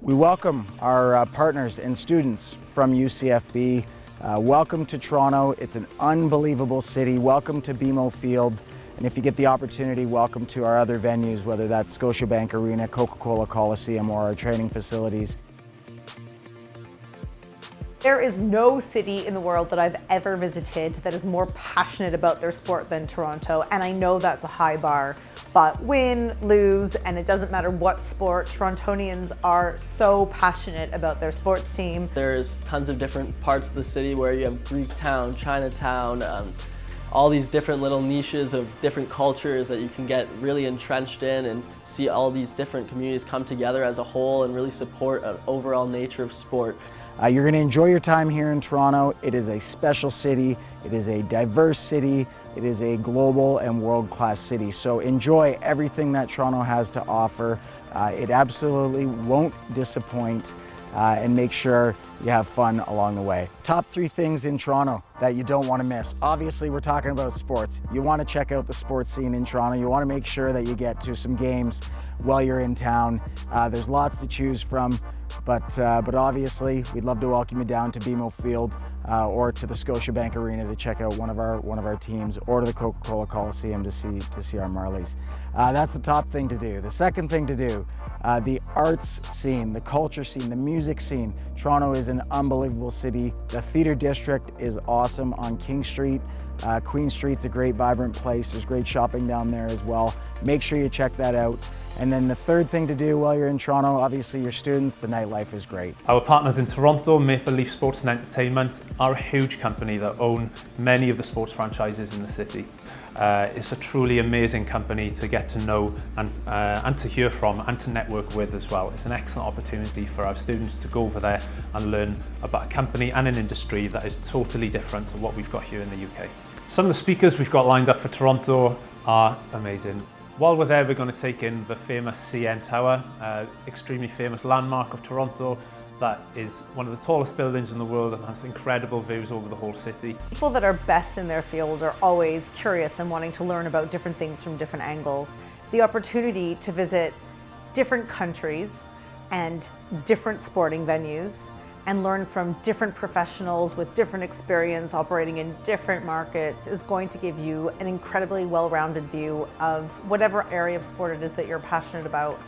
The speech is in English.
We welcome our partners and students from UCFB. Welcome to Toronto. It's an unbelievable city. Welcome to BMO Field. And if you get the opportunity, welcome to our other venues, whether that's Scotiabank Arena, Coca-Cola Coliseum, or our training facilities. There is no city in the world that I've ever visited that is more passionate about their sport than Toronto, and I know that's a high bar, but win, lose, and it doesn't matter what sport, Torontonians are so passionate about their sports team. There's tons of different parts of the city where you have Greektown, Chinatown, all these different little niches of different cultures that you can get really entrenched in and see all these different communities come together as a whole and really support an overall nature of sport. You're going to enjoy your time here in Toronto. It is a special city, it is a diverse city, it is a global and world-class city. So enjoy everything that Toronto has to offer. It absolutely won't disappoint, and make sure you have fun along the way. Top 3 things in Toronto that you don't want to miss. Obviously, we're talking about sports. You want to check out the sports scene in Toronto. You want to make sure that you get to some games while you're in town. There's lots to choose from. But obviously, we'd love to welcome you down to BMO Field or to the Scotiabank Arena to check out one of our teams, or to the Coca-Cola Coliseum to see our Marlies. That's the top thing to do. The second thing to do, the arts scene, the culture scene, the music scene. Toronto is an unbelievable city. The theatre district is awesome on King Street. Queen Street's a great, vibrant place. There's great shopping down there as well. Make sure you check that out. And then the third thing to do while you're in Toronto, obviously your students, the nightlife is great. Our partners in Toronto, Maple Leaf Sports and Entertainment, are a huge company that own many of the sports franchises in the city. It's a truly amazing company to get to know and to hear from and to network with as well. It's an excellent opportunity for our students to go over there and learn about a company and an industry that is totally different to what we've got here in the UK. Some of the speakers we've got lined up for Toronto are amazing. While we're there, we're going to take in the famous CN Tower, extremely famous landmark of Toronto that is one of the tallest buildings in the world and has incredible views over the whole city. People that are best in their field are always curious and wanting to learn about different things from different angles. The opportunity to visit different countries and different sporting venues and learn from different professionals with different experience operating in different markets is going to give you an incredibly well-rounded view of whatever area of sport it is that you're passionate about.